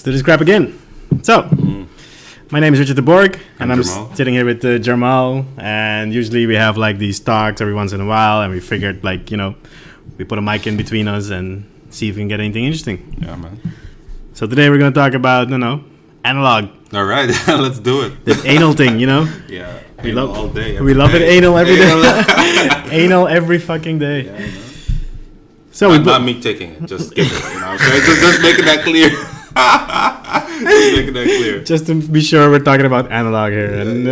Let's do this crap again. So, my name is Richard Terborg, and I'm Jarmal. sitting here with Jarmal. And usually we have like these talks every once in a while, and we figured we put a mic in between us and see if we can get anything interesting. Yeah, man. So today we're gonna talk about analog, All right, let's do it. the anal thing, Yeah, We anal love all day. We love it anal every day. Anal every fucking day. Yeah, I know. So Not me taking it, just give it. You know what I'm saying? Just making that clear. Just making that clear. just to be sure, we're talking about analog here, and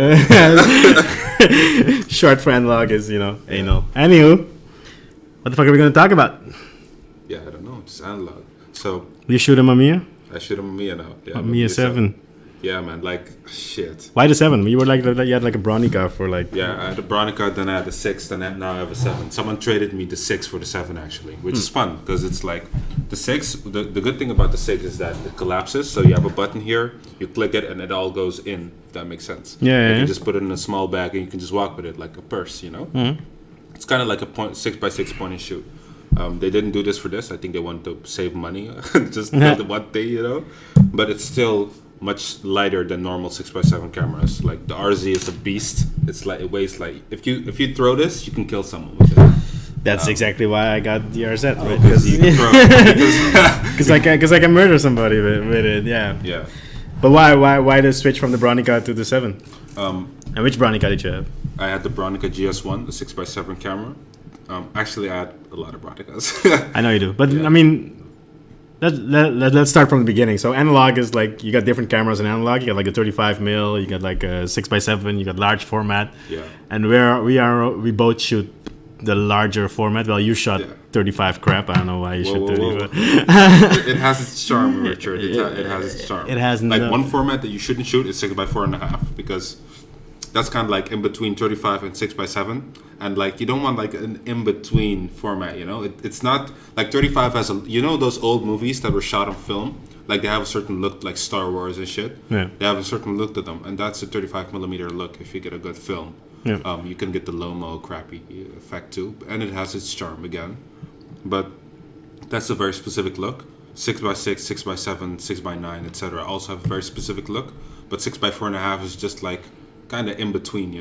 short for analog is anal. Anywho, what the fuck are we gonna talk about? Yeah, I don't know, just analog. So You shoot a Mamiya? I shoot a Mamiya now. Yeah, Mamiya 7. Yeah, man, like shit. Why the 7? You were you had like a Bronica for like. Yeah, I had a Bronica, then I had a 6, then now I have a 7. Someone traded me the 6 for the 7 actually, which is fun because it's like the 6. The good thing about the 6 is that it collapses, so you have a button here, you click it, and it all goes in. If that makes sense. Yeah. You can just put it in a small bag and you can just walk with it like a purse, Mm-hmm. It's kind of like a 6x6 point and shoot. They didn't do this for this. I think they wanted to save money, just build one thing, But it's still much lighter than normal 6x7 cameras. Like the RZ is a beast. It's like it weighs like if you throw this, you can kill someone with it. That's exactly why I got the RZ, right? Because you can throw. Because I can murder somebody with it. Yeah. Yeah. But why the switch from the Bronica to the 7? And which Bronica did you have? I had the Bronica GS1, the 6x7 camera. Actually, I had a lot of Bronicas. I know you do, but Yeah. I mean, let's start from the beginning. So analog is like you got different cameras in analog. You got like a 35mm, you got like a 6x7, you got large format. Yeah. And we both shoot the larger format. Well, you shot 35 crap. I don't know why you shoot 35. It has its charm, Richard. It has its charm. It has one format that you shouldn't shoot is 6x4.5 because that's kind of like in between 35 and 6x7, and like you don't want like an in between format. It's not like 35 has those old movies that were shot on film. Like they have a certain look, like Star Wars and shit. Yeah. They have a certain look to them, and that's a 35mm look. If you get a good film, you can get the low-mo crappy effect too, and it has its charm again. But that's a very specific look. 6x6, 6x7, 6x9, etc. also have a very specific look. But 6x4.5 is just like kind of in between,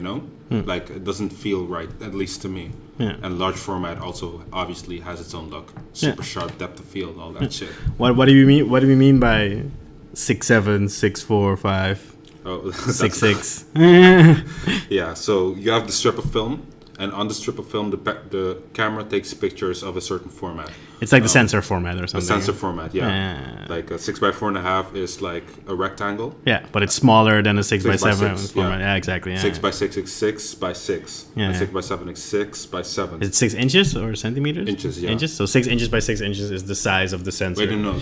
Like it doesn't feel right, at least to me. Yeah. And large format also obviously has its own look. Super sharp depth of field, all that shit. What do you mean? What do you mean by 6.7, 6.4, 5, Oh, 6.6? Yeah, so you have the strip of film, and on the strip of film, the camera takes pictures of a certain format. It's like the sensor format or The something. sensor format, yeah. Like a 6x4.5 is like a rectangle. Yeah, but it's smaller than a 6x7 6x6, format. Yeah, exactly. Yeah. 6x6 is 6x6. Yeah, And yeah. 6x7 is 6x7. Is it 6 inches or centimeters? Inches, yeah. Inches. So 6 inches by 6 inches is the size of the sensor. Wait, no,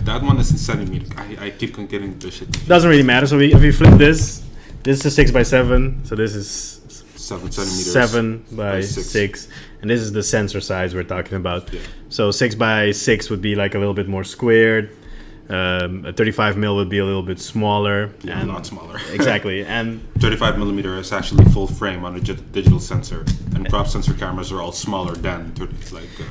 that one is in centimeters. I keep on getting this shit. Doesn't really matter. So if we flip this is a 6x7. So this is 7 centimeters. 7 by six. 6, and this is the sensor size we're talking about. Yeah. So 6 by 6 would be like a little bit more squared. A 35mm would be a little bit smaller. Yeah, and a lot smaller. Exactly. And 35mm is actually full frame on a digital sensor, and crop sensor cameras are all smaller than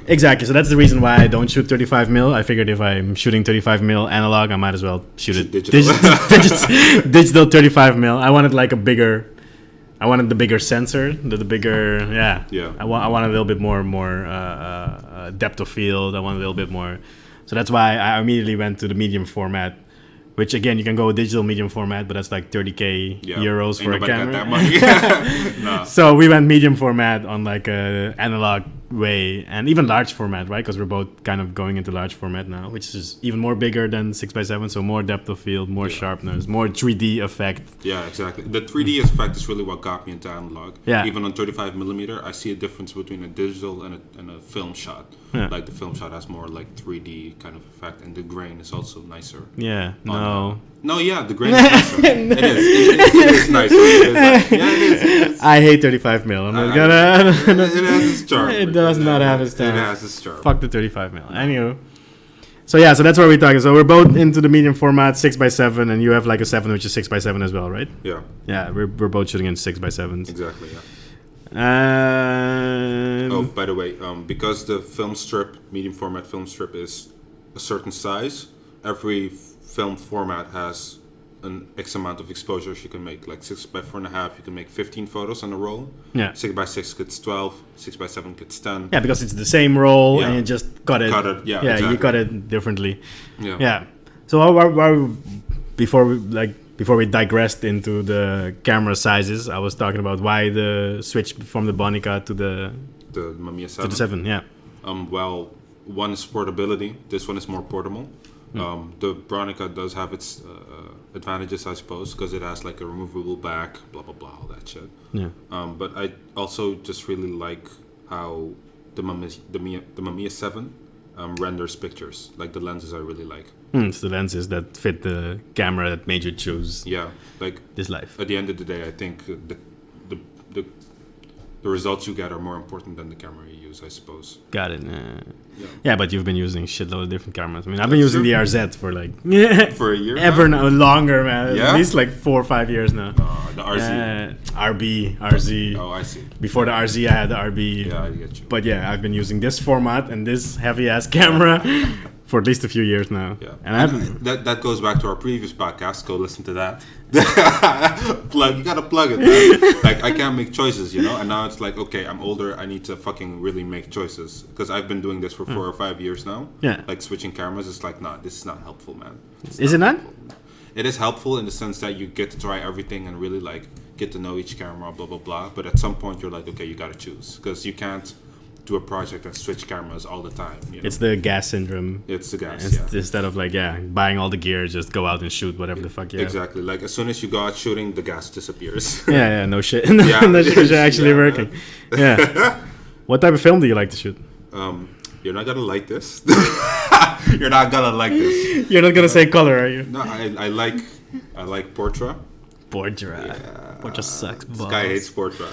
exactly. So that's the reason why I don't shoot 35mm. I figured if I'm shooting 35mm analog, I might as well shoot it digital. digital 35mm. I wanted like I wanted the bigger sensor, the bigger, Yeah. I wanted a little bit more depth of field. I wanted a little bit more. So that's why I immediately went to the medium format, which again, you can go digital medium format, but that's like 30K euros for a camera. Got that money. No. So we went medium format on like a analog way, and even large format, right? Because we're both kind of going into large format now, which is even more bigger than 6x7, so more depth of field, more sharpness, more 3D effect. Yeah, exactly. The 3D effect is really what got me into analog. Yeah. Even on 35mm, I see a difference between a digital and a film shot. Yeah. Like the film shot has more like 3D kind of effect, and the grain is also nicer. Yeah, no. No, yeah, the grain is nicer. It is nicer. Yeah, it is. I hate 35mm. I'm not gonna. It has its charm. It does not have its charm. It has its charm. Fuck the 35mm. Anywho. So yeah, so that's what we're talking. So we're both into the medium format, 6x7, and you have like a 7, which is 6x7 as well, right? Yeah. Yeah, we're both shooting in 6x7s. Exactly, yeah. Oh, by the way, because the film strip, medium format film strip, is a certain size, every film format has an X amount of exposures you can make. Like 6x4.5, you can make 15 photos on a roll. Yeah. 6x6 gets 12. 6x7 gets 10. Yeah, because it's the same roll Yeah. and you just cut it. Yeah, yeah, exactly. you cut it differently. Yeah. Yeah. So before we digressed into the camera sizes, I was talking about why the switch from the Bonica to the Mamiya 7. to the 7. Yeah. Well, one is portability. This one is more portable. The Bronica does have its advantages, I suppose, because it has like a removable back, blah blah blah, all that shit. Yeah. But I also just really like how the Mamiya 7 renders pictures. Like the lenses, I really like. It's the lenses that fit the camera that made you choose Yeah, like this life. at the end of the day, I think the results you get are more important than the camera you use, I suppose. Got it. Yeah. Yeah, but you've been using shitload of different cameras. I mean, I've been using the RZ for like For a year ever now? longer, man. Yeah? At least like 4 or 5 years now. The RZ. RB, RZ. Oh, I see. Before the RZ, I had the RB. Yeah, I get you. But yeah, I've been using this format and this heavy ass camera for at least a few years now. Yeah, And I've that goes back to our previous podcast. Go listen to that. You gotta plug it, man. Like I can't make choices, you know. And now it's like, okay, I'm older. I need to fucking really make choices because I've been doing this for 4 or 5 years now. Yeah. Like switching cameras, it's like, nah, this is not helpful, man. Is it not? Helpful. It is helpful in the sense that you get to try everything and really like get to know each camera, blah blah blah. But at some point, you're like, okay, you gotta choose because you can't do a project and switch cameras all the time. You know? It's the gas syndrome. It's the gas, yeah. Instead of like, buying all the gear, just go out and shoot whatever the fuck you have. Exactly. Like as soon as you go out shooting, the gas disappears. Yeah, no shit. Yeah. No shit actually Yeah, working. Yeah. What type of film do you like to shoot? You're not gonna like this. You're not gonna like this. You're not gonna say color, are you? No, I like Portra. Portra. Yeah. Portra sucks balls. This guy hates Portra.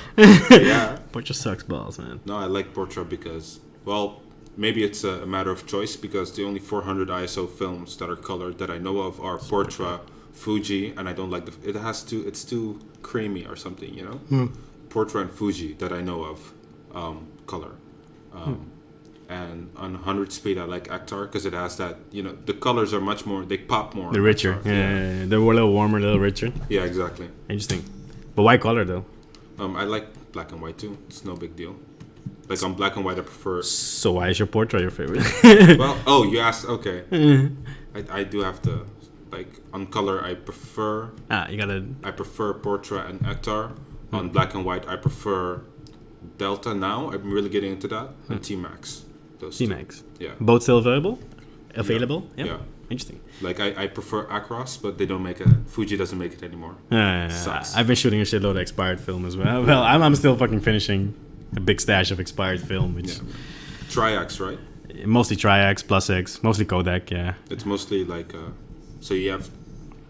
Yeah. Portra sucks balls, man. No, I like Portra because, well, maybe it's a matter of choice because the only 400 ISO films that are colored that I know of are Portra, Fuji, and I don't like it's too creamy or something, you know? Portra and Fuji that I know of, color. And on 100 speed, I like Actar because it has that, you know, the colors are much more, they pop more. They're richer. Yeah. They're a little warmer, a little richer. Yeah, exactly. Interesting. But why color, though? I like black and white too. It's no big deal. Like on black and white, I prefer. So why is your Portra your favorite? Well, you asked. Okay, I do have to. Like on color, I prefer. You gotta. I prefer Portra and Actar. On black and white, I prefer Delta. Now I'm really getting into that. And T-Max. Those two. T-Max. Yeah. Both still available? Available? Yeah. Interesting. Like I prefer Acros, but they don't make it. Fuji doesn't make it anymore. Sucks. I've been shooting a shitload of expired film as well. Well, I'm still fucking finishing a big stash of expired film, which Triax, right? mostly Tri-X, Plus X, mostly Kodak. Yeah. It's mostly like. So you have,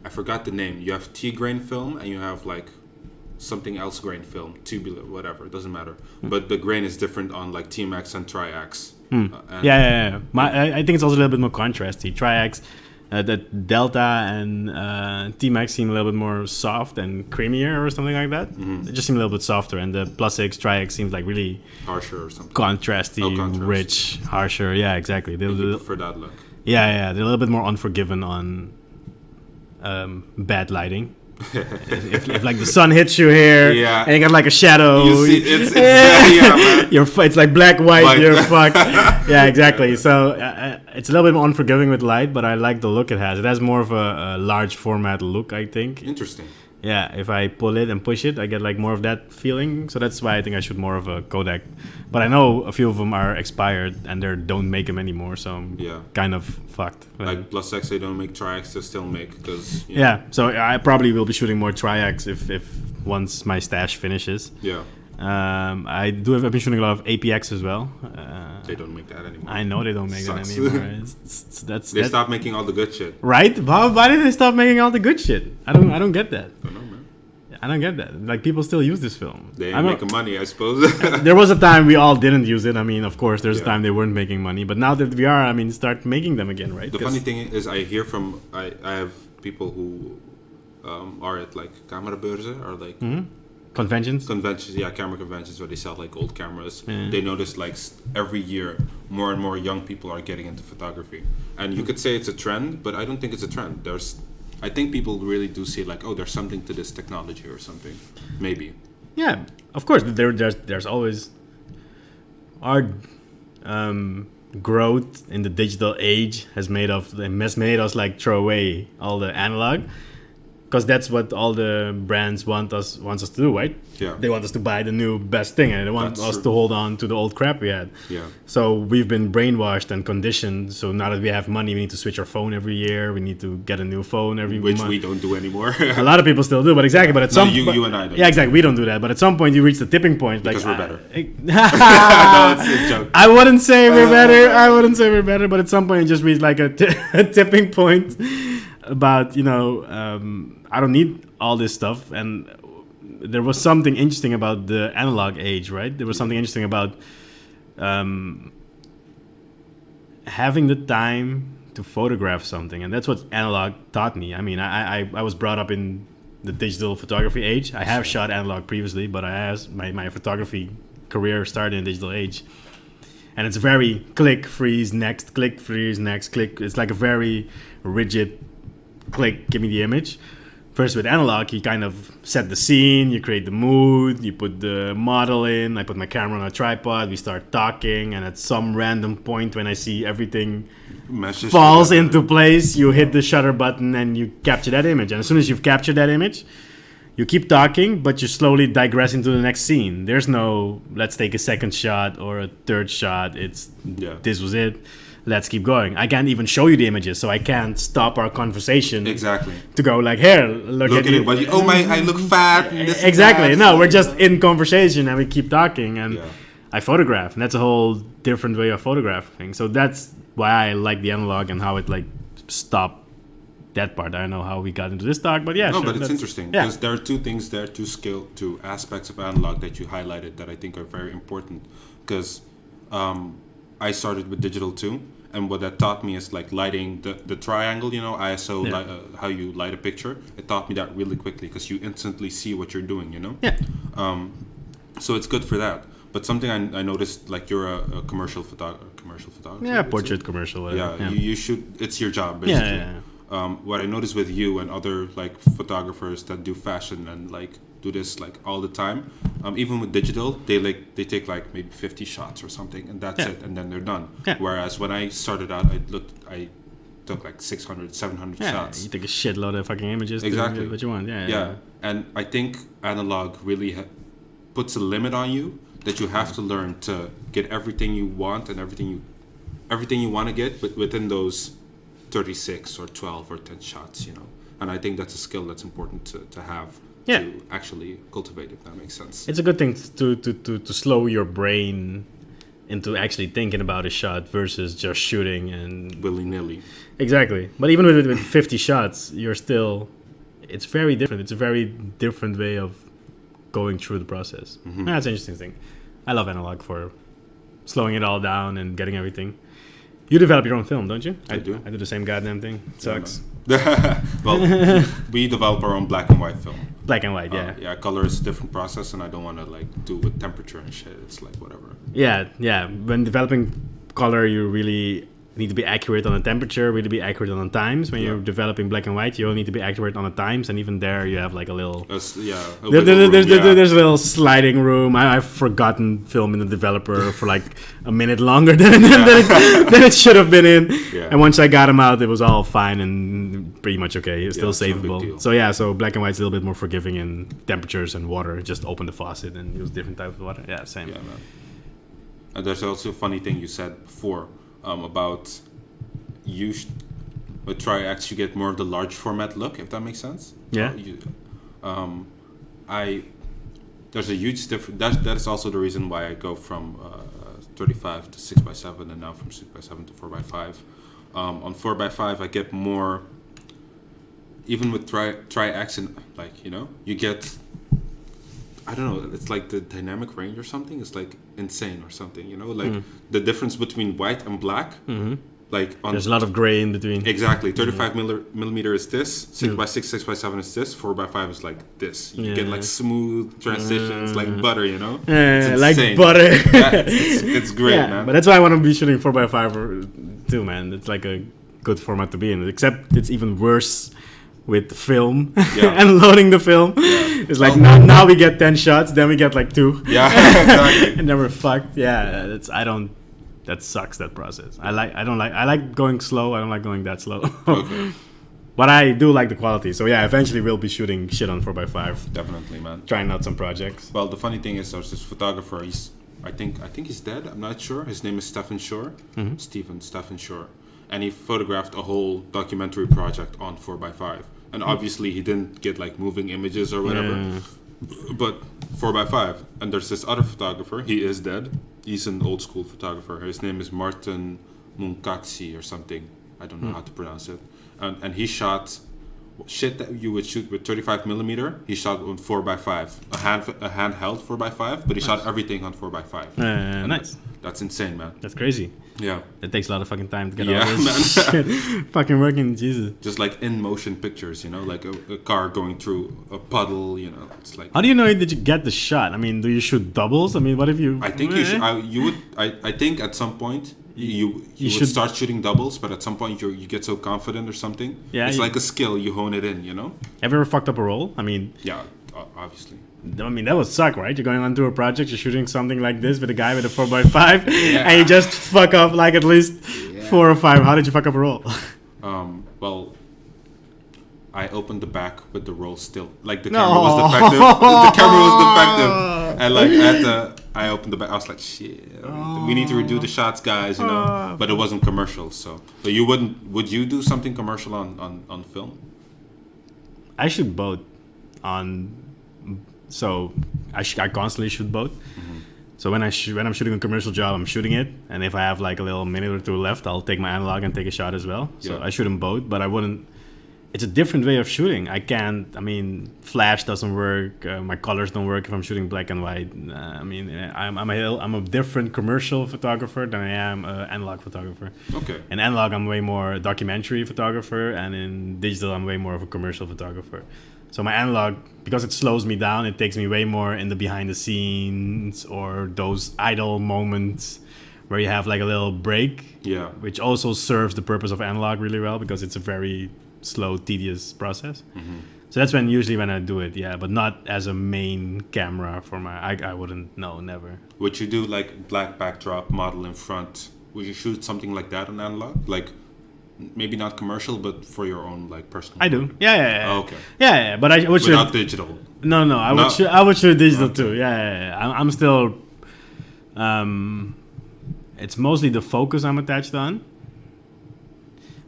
I forgot the name. You have T grain film and you have like something else grain film, tubular, whatever. It doesn't matter. But the grain is different on like T-Max and Tri-X. Yeah. I think it's also a little bit more contrasty. Tri-X, the Delta and T-Max seem a little bit more soft and creamier or something like that. They just seem a little bit softer. And the Plus X Tri-X seems like really harsher or something. Contrasty, rich, harsher. Yeah, exactly. You prefer that look. Yeah. They're a little bit more unforgiving on bad lighting. if like the sun hits you here and you got like a shadow, you see, it's man. It's like black white. You're fucked. Yeah, exactly. So it's a little bit more unforgiving with light, but I like the look it has. It has more of a large format look, I think. Interesting. Yeah, if I pull it and push it, I get like more of that feeling. So that's why I think I shoot more of a Kodak. But I know a few of them are expired and they don't make them anymore, so I'm kind of fucked. Like Plus X, they don't make Tri-X, they still make because. So I probably will be shooting more Tri-X if once my stash finishes. Yeah. I've been shooting a lot of APX as well. They don't make that anymore. I know they don't make that anymore. They stopped making all the good shit. Right? Why did they stop making all the good shit? I don't get that. I don't know, man. I don't get that. Like, people still use this film. They ain't making money, I suppose. There was a time we all didn't use it. I mean, of course, there's a time they weren't making money. But now that we are, I mean, start making them again, right? The funny thing is, I hear from... I have people who are at, like, camerabeurzen or, like... conventions. Camera conventions where they sell like old cameras. They notice like every year more and more young people are getting into photography, and you could say it's a trend, but I don't think it's a trend. I think people really do see like, oh, there's something to this technology or something, maybe. Yeah, of course. There's always our growth in the digital age has made us like throw away all the analog, because that's what all the brands wants us to do, right? Yeah. They want us to buy the new best thing, and they want us to hold on to the old crap we had. Yeah. So we've been brainwashed and conditioned. So now that we have money, we need to switch our phone every year. We need to get a new phone every month. Which we don't do anymore. A lot of people still do, but exactly. But at some you and I don't. Yeah, exactly. We don't do that. But at some point, you reach the tipping point. Because like, we're better. No, it's a joke. I wouldn't say we're better. But at some point, you just reach like a tipping point about, I don't need all this stuff. And there was something interesting about the analog age, right? There was something interesting about having the time to photograph something, and that's what analog taught me. I mean, I was brought up in the digital photography age. I have shot analog previously, but my photography career started in the digital age, and it's very click, freeze, next, click, freeze, next, click. It's like a very rigid click, give me the image. First with analog, you kind of set the scene, you create the mood, you put the model in, I put my camera on a tripod, we start talking, and at some random point when I see everything falls into place, you hit the shutter button and you capture that image. And as soon as you've captured that image, you keep talking, but you slowly digress into the next scene. There's no, let's take a second shot or a third shot. This was it. Let's keep going. I can't even show you the images, so I can't stop our conversation. Exactly. To go like, here, look at it. But I look fat. Exactly. No, we're just in conversation and we keep talking, and I photograph, and that's a whole different way of photographing. So that's why I like the analog and how it like stopped that part. I don't know how we got into this talk, but but it's interesting because there are two aspects of analog that you highlighted that I think are very important. Because I started with digital too, and what that taught me is like lighting the triangle, ISO, how you light a picture. It taught me that really quickly because you instantly see what you're doing, So it's good for that. But something I noticed, like you're a commercial photographer. Yeah, portrait commercial. Whatever. You should. It's your job basically. What I noticed with you and other like photographers that do fashion and like do this like all the time, even with digital, they take like maybe 50 shots or something, and that's it, and then they're done. Whereas when I started out, I took like 600, 700 shots. You take a shitload of fucking images. Exactly. To get what you want. Yeah. And I think analog really puts a limit on you that you have to learn to get everything you want and everything you want to get, but within those 36 or 12 or 10 shots, And I think that's a skill that's important to have. To actually cultivate, if that makes sense. It's a good thing to slow your brain into actually thinking about a shot versus just shooting and willy-nilly. Exactly. But even with 50 shots, it's very different. It's a very different way of going through the process. Mm-hmm. That's an interesting thing. I love analog for slowing it all down and getting everything. You develop your own film, don't you? I do. I do the same goddamn thing. It sucks. Well, we develop our own black and white film. Black and white, yeah. Color is a different process, and I don't want to like do with temperature and shit. It's like whatever. Yeah. When developing color, you really need to be accurate on the temperature, really be accurate on the times. When you're developing black and white, you only need to be accurate on the times, and even there you have like a little... There's a little sliding room. I've forgotten filming the developer for like a minute longer than it should have been in. Yeah. And once I got him out, it was all fine and pretty much okay. It was still savable. So black and white's a little bit more forgiving in temperatures and water. Just open the faucet and use different types of water. Yeah, same. Yeah, man. And there's also a funny thing you said before. About with Tri-X, you get more of the large format look, if that makes sense. Yeah. There's a huge difference. That is also the reason why I go from 35 to 6x7 and now from 6x7 to 4x5. On 4x5, I get more. Even with Tri-X, and like you get. I don't know, it's like the dynamic range or something. It's like insane or something, the difference between white and black like there's a lot of gray in between. Exactly. 35 millimeter is this. 6x6, 6x7 is this. 4x5 is like this. You get like smooth transitions, like butter. You know. It's like butter. Yeah, it's great, man. But that's why I want to be shooting 4x5 too, man. It's like a good format to be in. Except it's even worse with film and loading the film. Yeah. It's like now we get 10 shots, then we get like 2. Yeah, exactly. And then we're fucked. Yeah, that sucks, that process. I like going slow. I don't like going that slow. Okay. But I do like the quality. So yeah, eventually we'll be shooting shit on 4x5. Definitely, man. Trying out some projects. Well, the funny thing is there's this photographer, I think he's dead, I'm not sure. His name is Stephen Shore. Stephen Shore. And he photographed a whole documentary project on 4x5. And obviously he didn't get like moving images or whatever. But 4x5. And there's this other photographer, he is dead. He's an old school photographer. His name is Martin Munkaksi or something. I don't know how to pronounce it. And he shot shit that you would shoot with 35 millimeter. He shot on 4x5, a handheld 4x5, but he shot everything on 4x5. Nice. That's insane, man. That's crazy. Yeah. It takes a lot of fucking time to get all this shit fucking working. Jesus. Just like in motion pictures, you know, like a car going through a puddle, you know. It's like. How do you know that you get the shot? I mean, do you shoot doubles? I mean, what if you? I think you should. I think at some point. You would start shooting doubles, but at some point you get so confident or something. Yeah, it's like a skill. You hone it in, you know. Have you ever fucked up a roll? I mean, yeah, obviously. I mean, that would suck, right? You're going onto a project, you're shooting something like this with a guy with a 4x5, and you just fuck up like at least 4 or 5. How did you fuck up a roll? Well, I opened the back with the roll still. Like the camera was defective. The camera was defective, and like I opened the back. I was like, shit, we need to redo the shots, guys, you know. But it wasn't commercial, so. But you wouldn't? Would you do something commercial on film? I shoot both on. So I constantly shoot both. Mm-hmm. So when I'm shooting a commercial job, I'm shooting it, and if I have like a little minute or two left, I'll take my analog and take a shot as well. So I shoot them both, but I wouldn't. It's a different way of shooting. I can't. I mean, flash doesn't work. My colors don't work if I'm shooting black and white. I mean, I'm a different commercial photographer than I am an analog photographer. Okay. In analog, I'm way more a documentary photographer, and in digital, I'm way more of a commercial photographer. So my analog, because it slows me down, it takes me way more in the behind the scenes or those idle moments where you have like a little break. Yeah. Which also serves the purpose of analog really well because it's a very slow, tedious process. Mm-hmm. So that's usually when I do it, but not as a main camera for my. I wouldn't. No, never. Would you do like black backdrop, model in front? Would you shoot something like that on analog? Like maybe not commercial, but for your own like personal. I do. Yeah. Oh, okay. Yeah, but I would shoot without digital. No, I would shoot digital too. Yeah. I'm still. It's mostly the focus I'm attached on.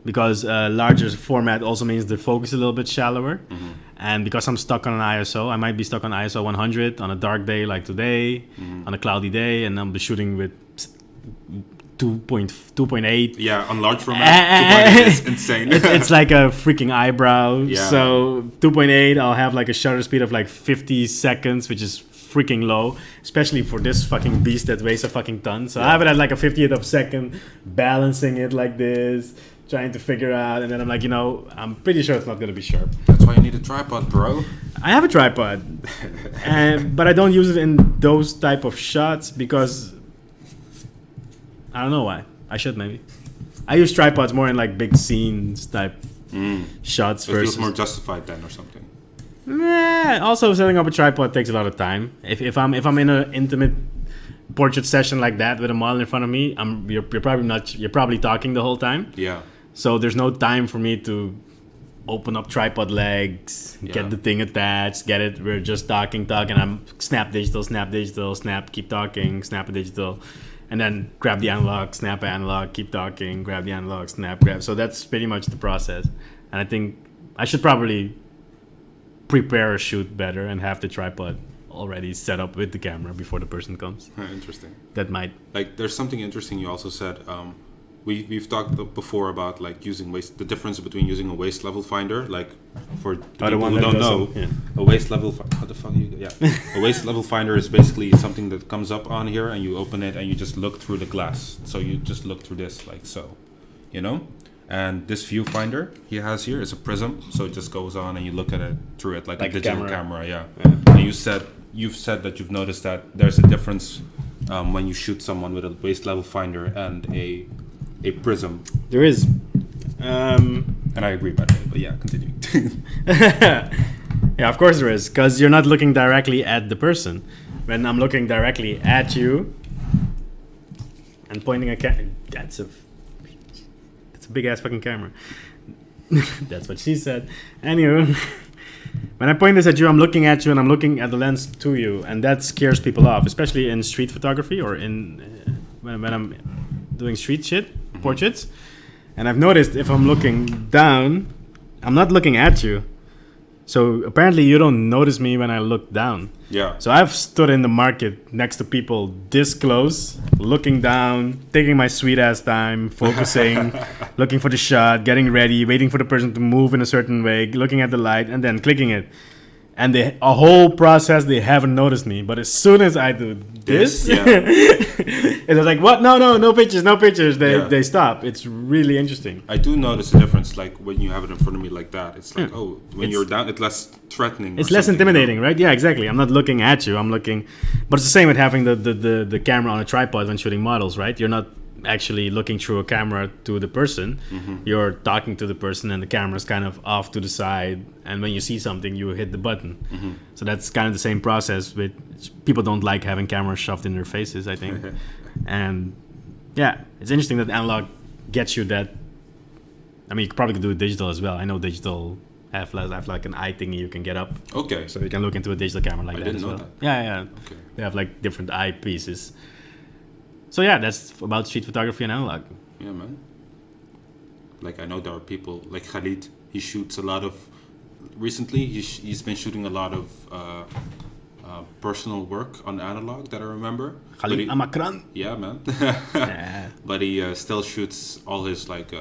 Because larger format also means the focus is a little bit shallower. Mm-hmm. And because I'm stuck on an ISO, I might be stuck on ISO 100 on a dark day like today, on a cloudy day, and I'm shooting with 2.8. Yeah, on large format, 2.8 is insane. It's like a freaking eyebrow. Yeah. So 2.8, I'll have like a shutter speed of like 50 seconds, which is freaking low, especially for this fucking beast that weighs a fucking ton. So I have it at like a 50th of a second, balancing it like this, trying to figure out, and then I'm like, I'm pretty sure it's not going to be sharp. That's why you need a tripod, bro. I have a tripod, but I don't use it in those type of shots because I don't know why. I should maybe. I use tripods more in like big scenes type shots. It feels more justified then or something. Also, setting up a tripod takes a lot of time. If I'm in an intimate portrait session like that with a model in front of me, you're probably talking the whole time. Yeah. So there's no time for me to open up tripod legs, get the thing attached, get it. We're just talking. I'm snap digital, snap, keep talking, snap a digital, and then grab the analog, snap analog, keep talking, grab the analog, snap, grab. So that's pretty much the process. And I think I should probably prepare a shoot better and have the tripod already set up with the camera before the person comes. Interesting. That might. Like, there's something interesting you also said. We've talked before about like using the difference between using a waist level finder, like for the people who don't know, a waist level. How the fuck you? Yeah, a waist level finder is basically something that comes up on here, and you open it, and you just look through the glass. So you just look through this, like so. you know. And this viewfinder he has here is a prism, so it just goes on and you look at it through it like a digital camera. Yeah. And you've said that you've noticed that there's a difference when you shoot someone with a waist level finder and a prism. There is. And I agree, by the way. But yeah, continue. Yeah, of course there is, because you're not looking directly at the person. When I'm looking directly at you and pointing a that's a big ass fucking camera. That's what she said. Anyway, when I point this at you, I'm looking at you and I'm looking at the lens to you, and that scares people off, especially in street photography or in when I'm doing street shit, portraits. And I've noticed if I'm looking down, I'm not looking at you. So apparently you don't notice me when I look down. Yeah. So I've stood in the market next to people this close, looking down, taking my sweet ass time, focusing, looking for the shot, getting ready, waiting for the person to move in a certain way, looking at the light, and then clicking it. And a whole process, they haven't noticed me. But as soon as I do this, yeah. it's like, what? No pictures. They stop. It's really interesting. I do notice a difference, like when you have it in front of me like that. It's like, when you're down, it's less threatening. It's less intimidating, right? Yeah, exactly. I'm not looking at you. I'm looking, but it's the same with having the camera on a tripod when shooting models, right? You're not actually looking through a camera to the person. You're talking to the person and the camera's kind of off to the side, and when you see something you hit the button. So that's kind of the same process, with people don't like having cameras shoved in their faces, I think. And yeah, it's interesting that analog gets you that. I mean, you could probably do it digital as well. I know digital have like an eye thingy you can get up, okay, so you can look into a digital camera like that as well. That. Yeah. Okay. They have like different eye pieces. So yeah, that's about street photography and analog. Yeah, man. Like I know there are people like Khalid. He shoots a lot of. Recently, he's been shooting a lot of personal work on analog that I remember. Khalid Amakran. Yeah, man. Yeah. But he still shoots all his like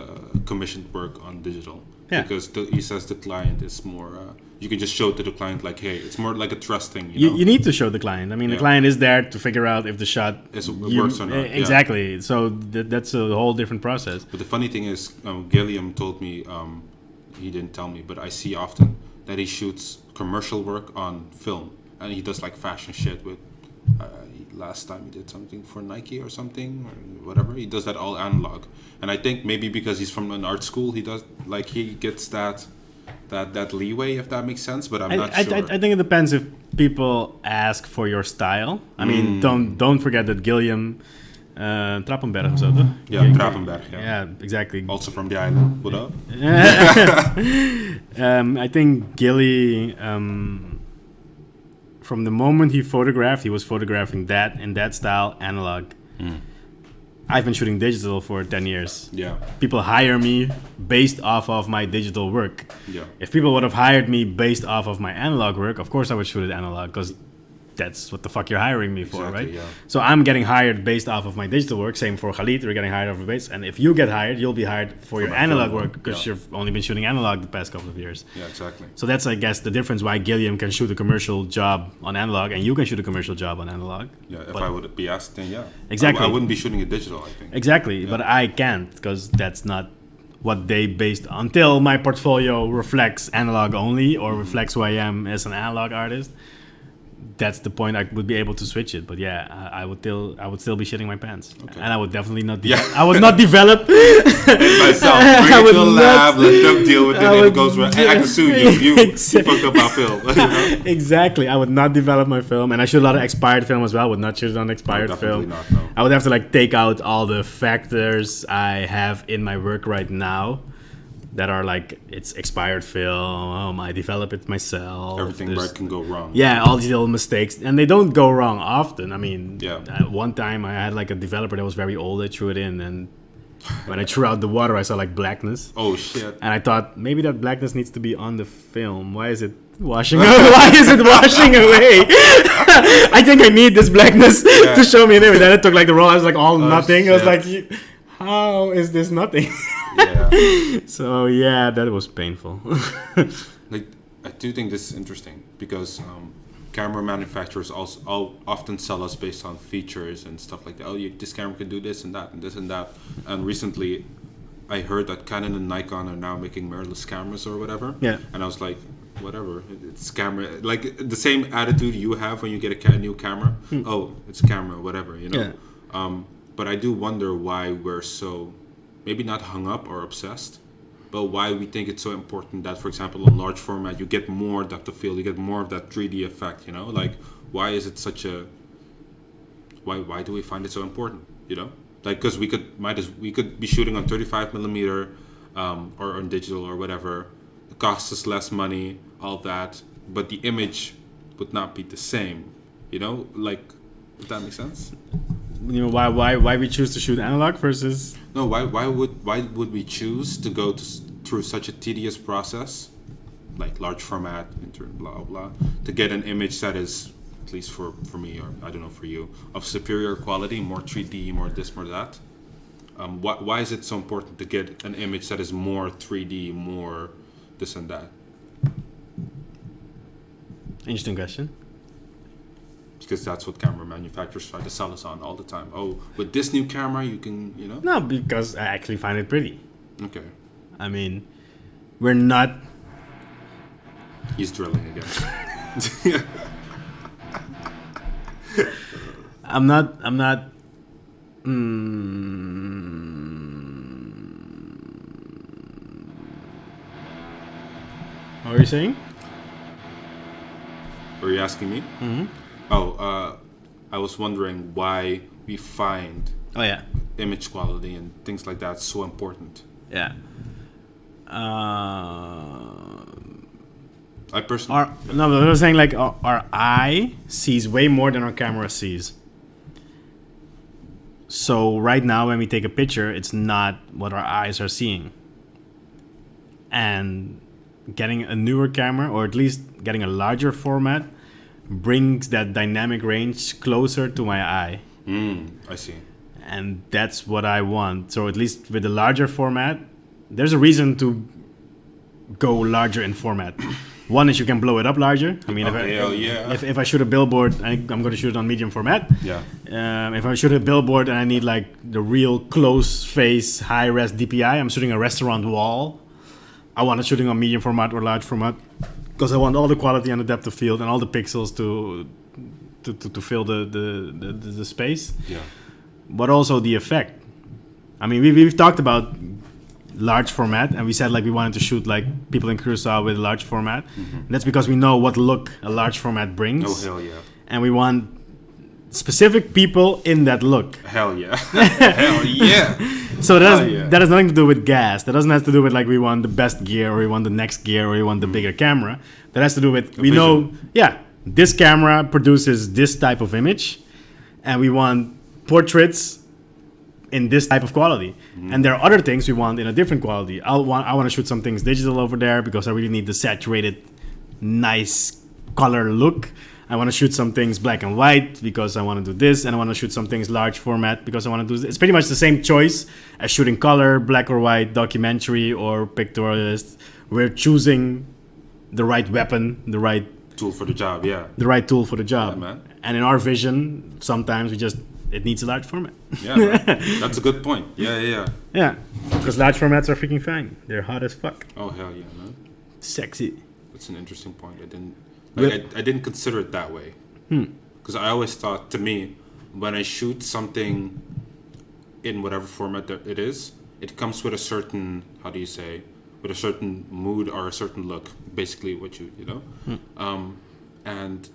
commissioned work on digital. Yeah. Because he says the client is more. You can just show it to the client like, hey, it's more like a trust thing. You know? You need to show the client. I mean, the client is there to figure out if the shot works or not. Exactly. So that's a whole different process. But the funny thing is, Gilliam told me, he didn't tell me, but I see often that he shoots commercial work on film, and he does like fashion shit with. Last time he did something for Nike or something or whatever. He does that all analog, and I think maybe because he's from an art school, he gets that leeway, if that makes sense. But I'm not sure. I think it depends if people ask for your style. I mean, don't forget that Gilliam Trappenberg, so yeah, Trappenberg. Yeah, exactly. Also from the island. What up? I think Gilly. From the moment he photographed, he was photographing that in that style, analog. I've been shooting digital for 10 years. Yeah. People hire me based off of my digital work. Yeah. If people would have hired me based off of my analog work, of course I would shoot it analog, because that's what the fuck you're hiring me for, right? Yeah. So I'm getting hired based off of my digital work. Same for Khalid, we're getting hired off of base. And if you get hired, you'll be hired for your analog work, because you've only been shooting analog the past couple of years. Yeah, exactly. So that's, I guess, the difference why Gilliam can shoot a commercial job on analog and you can shoot a commercial job on analog. Yeah, if I would be asked, then yeah. Exactly. I wouldn't be shooting it digital, I think. Exactly, but I can't, because that's not what they based until my portfolio reflects analog only or reflects who I am as an analog artist. That's the point I would be able to switch it. But yeah, I would still be shitting my pants, and I would definitely not. I would not develop myself. Bring it to the lab. Let them deal with it. If it goes wrong, I can sue you. You fucked up our film. You know? Exactly. I would not develop my film, and I shoot a lot of expired film as well. I would not shoot it on expired film. Not, no. I would have to like take out all the factors I have in my work right now that are like, it's expired film, I develop it myself. Everything right can go wrong. Yeah, all these little mistakes. And they don't go wrong often. I mean, yeah. One time I had like a developer that was very old. I threw it in, and when I threw out the water, I saw like blackness. Oh, shit. And I thought, maybe that blackness needs to be on the film. Why is it washing away? Why is it washing away? I think I need this blackness to show me an image. Then it took like the roll. I was like, all nothing. Shit. I was like, how is this nothing? Yeah. So yeah, that was painful. Like, I do think this is interesting because camera manufacturers also often sell us based on features and stuff like that. Oh, this camera can do this and that and this and that. And recently, I heard that Canon and Nikon are now making mirrorless cameras or whatever. Yeah. And I was like, whatever, it's camera. Like the same attitude you have when you get a new camera. Oh, it's a camera, whatever, you know. Yeah. But I do wonder why we're so, maybe not hung up or obsessed, but why we think it's so important that, for example, on large format, you get more depth of field, you get more of that 3D effect, you know? Like, why is it such a, why do we find it so important, you know? Like, because we could be shooting on 35 millimeter or on digital or whatever. It costs us less money, all that, but the image would not be the same, you know? Like, does that make sense? You know, why we choose to shoot analog versus... No, why would we choose to go through such a tedious process, like large format, blah blah, to get an image that is, at least for me, or I don't know for you, of superior quality, more 3D, more this, more that? Why is it so important to get an image that is more 3D, more this and that? Interesting question. Because that's what camera manufacturers try to sell us on all the time. Oh, with this new camera, you can, you know? No, because I actually find it pretty. Okay. I mean, we're not... He's drilling again. I'm not... What were you saying? Were you asking me? Mm-hmm. Oh, I was wondering why we find image quality and things like that so important. Yeah. I personally... No, but I was saying like our eye sees way more than our camera sees. So right now when we take a picture, it's not what our eyes are seeing. And getting a newer camera, or at least getting a larger format, brings that dynamic range closer to my eye. I see. And that's what I want. So at least with the larger format, there's a reason to go larger in format. One is you can blow it up larger. I mean, if I shoot a billboard, I'm going to shoot it on medium format. Yeah. If I shoot a billboard and I need like the real close face, high res DPI, I'm shooting a restaurant wall. I want it shooting on medium format or large format, because I want all the quality and the depth of field and all the pixels to fill the space. Yeah. But also the effect. I mean, we've talked about large format, and we said like we wanted to shoot like people in Curacao with large format. Mm-hmm. That's because we know what look a large format brings. Oh, hell yeah. And we want specific people in that look. Hell yeah. Hell yeah. So that has nothing to do with gas. That doesn't have to do with like we want the best gear, or we want the next gear, or we want the bigger camera. That has to do with we know, this camera produces this type of image, and we want portraits in this type of quality. And there are other things we want in a different quality. I want to shoot some things digital over there because I really need the saturated, nice color look. I want to shoot some things black and white because I want to do this, and I want to shoot some things large format because I want to do this. It's pretty much the same choice as shooting color, black or white, documentary, or pictorialist. We're choosing the right weapon, the right tool for the job, the right tool for the job. Yeah, man. And in our vision, sometimes it needs a large format. Yeah, man. That's a good point. Yeah. Yeah, because large formats are freaking fine. They're hot as fuck. Oh, hell yeah, man. Sexy. That's an interesting point. I didn't consider it that way. Because I always thought, to me, when I shoot something in whatever format that it is, it comes with a certain, how do you say, with a certain mood or a certain look. Basically, what you know. And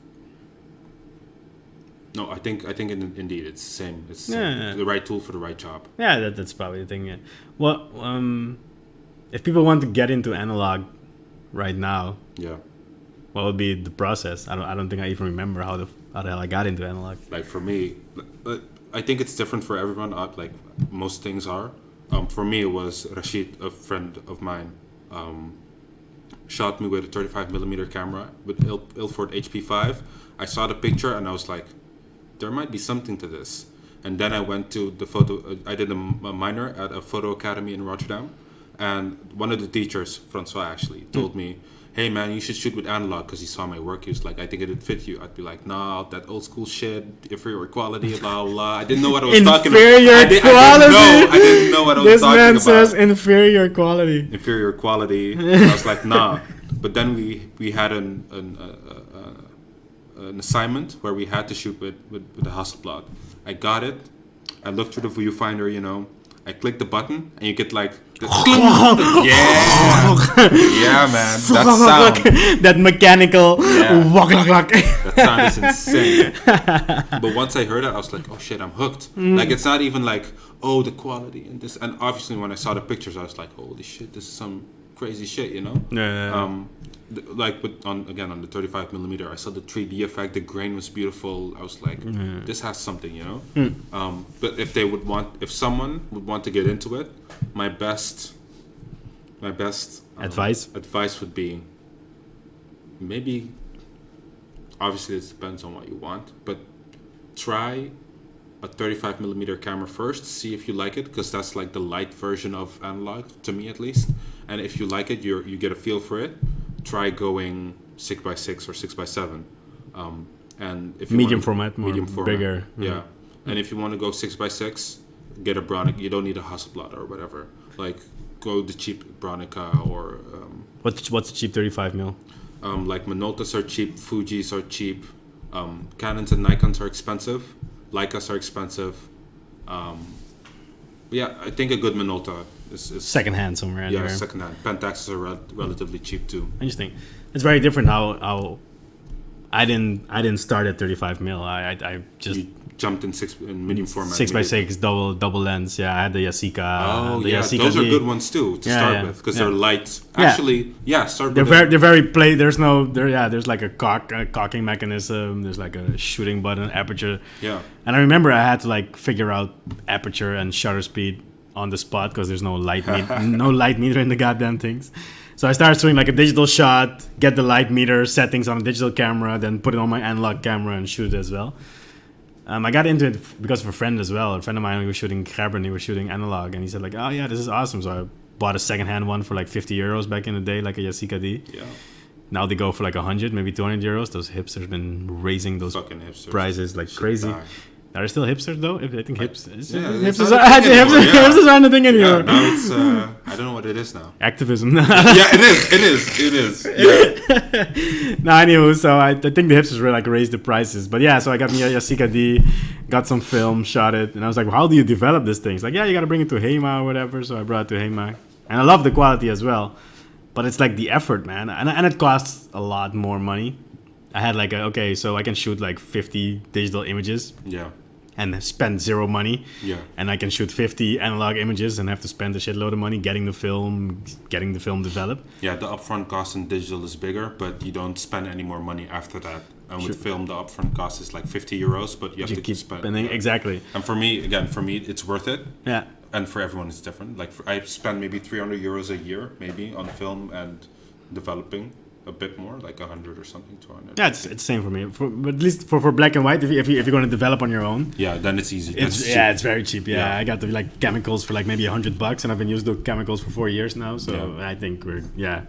no, I think indeed it's the same. It's the right tool for the right job. Yeah, that's probably the thing. Yeah. Well, if people want to get into analog right now, what would be the process? I don't think I even remember how the hell I got into analog. Like for me, I think it's different for everyone. Like most things are. For me, it was Rashid, a friend of mine, shot me with a 35 millimeter camera with Ilford HP5. I saw the picture and I was like, there might be something to this. And then I went to the photo. I did a minor at a photo academy in Rotterdam, and one of the teachers, Francois, actually told me, hey man, you should shoot with analog, because he saw my work. He was like, I think it'd fit you. I'd be like, nah, that old school shit, inferior quality, blah blah. I didn't know what I was talking about. Inferior quality. I didn't know what I was This talking man about. says inferior quality. Inferior quality. And I was like, nah. But then we had an assignment where we had to shoot with the Hasselblad. I got it. I looked through the viewfinder, you know. I clicked the button, and you get like, yeah, man, that sound, that mechanical, that sound is insane. But once I heard it, I was like, oh shit, I'm hooked. Like, it's not even like, oh, the quality and this. And obviously, when I saw the pictures, I was like, holy shit, this is some crazy shit, you know. Like on the 35 millimeter, I saw the 3D effect. The grain was beautiful. I was like, this has something, you know. But if someone would want to get into it, my best advice would be, maybe, obviously it depends on what you want, but try a 35 millimeter camera first. See if you like it, because that's like the light version of analog, to me at least. And if you like it, you get a feel for it. Try going 6x6 or 6x7, and if you medium format, bigger. Yeah, and if you want to go 6x6, get a Bronica. You don't need a Hasselblad or whatever. Like, go the cheap Bronica or what's a cheap 35 mil? Like Minoltas are cheap, Fujis are cheap, Canons and Nikons are expensive, Leicas are expensive. Yeah, I think a good Minolta is secondhand somewhere. Yeah, there. secondhand. Pentaxes are relatively cheap too. Interesting. It's very different how I didn't start at 35 mil. I just jumped in medium format. 6x6 double lens. Yeah, I had the Yasica. Oh, the yeah, Yasica those are D. good ones too to start with, because they're light. Actually, start with. They're very play. There's like a cocking mechanism. There's like a shooting button, aperture. Yeah. And I remember I had to like figure out aperture and shutter speed on the spot, because there's no light meter in the goddamn things. So I started shooting like a digital shot, get the light meter settings on a digital camera, then put it on my analog camera and shoot it as well. I got into it because of a friend as well. A friend of mine who was shooting Gerben, he was shooting analog, and he said like, oh yeah, this is awesome. So I bought a secondhand one for like 50 euros back in the day, like a Yasica D. Yeah. Now they go for like 100, maybe 200 euros. Those hipsters have been raising those prices like crazy. Are there still hipsters though? I think hipsters aren't a thing anymore. Yeah, now it's I don't know what it is now. Activism. Yeah, it is. Yeah. No, anyway, so I think the hipsters were like raised the prices. But yeah, so I got me a Yasica D, got some film, shot it, and I was like, well, how do you develop this thing? It's like, yeah, you got to bring it to HEMA or whatever. So I brought it to HEMA, and I love the quality as well. But it's like the effort, man, and it costs a lot more money. I had like so I can shoot like 50 digital images. Yeah. And spend zero money. Yeah. And I can shoot 50 analog images and have to spend a shitload of money getting the film developed. Yeah, the upfront cost in digital is bigger, but you don't spend any more money after that. And with film, the upfront cost is like 50 euros, but you have to keep spending. Exactly. And for me, it's worth it. Yeah. And for everyone, it's different. Like, I spend maybe 300 euros a year, maybe, on film and developing. A bit more, like 100 or something, 200. Yeah, it's the same for me. But at least for black and white, if you're going to develop on your own, then it's easy. It's very cheap. Yeah, I got the like chemicals for like maybe $100, and I've been using the chemicals for 4 years now. So I think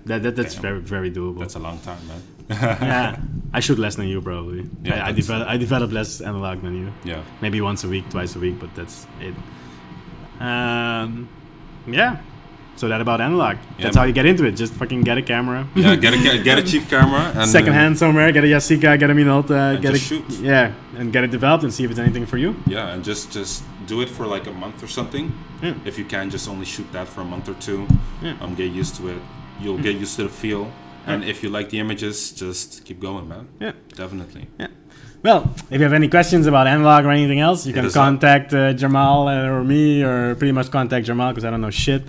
that's very very doable. That's a long time, man. Yeah, I shoot less than you probably. Yeah, I develop less analog than you. Yeah, maybe once a week, twice a week, but that's it. Yeah. So that about analog. That's how you get into it. Just fucking get a camera. Yeah, get a cheap camera. And secondhand somewhere. Get a Yasica, get a Minolta. Get a shoot. Yeah, and get it developed and see if it's anything for you. Yeah, and just do it for like a month or something. Yeah. If you can, just only shoot that for a month or two. Yeah. Get used to it. You'll get used to the feel. And if you like the images, just keep going, man. Yeah, definitely. Yeah. Well, if you have any questions about analog or anything else, you can contact Jarmal or me, or pretty much contact Jarmal because I don't know shit.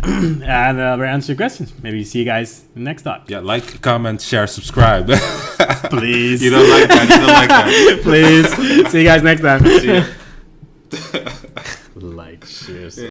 And we'll answer your questions. Maybe see you guys in the next talk. Yeah, like, comment, share, subscribe. Please. You don't like that. Please. See you guys next time. See ya. Like, cheers.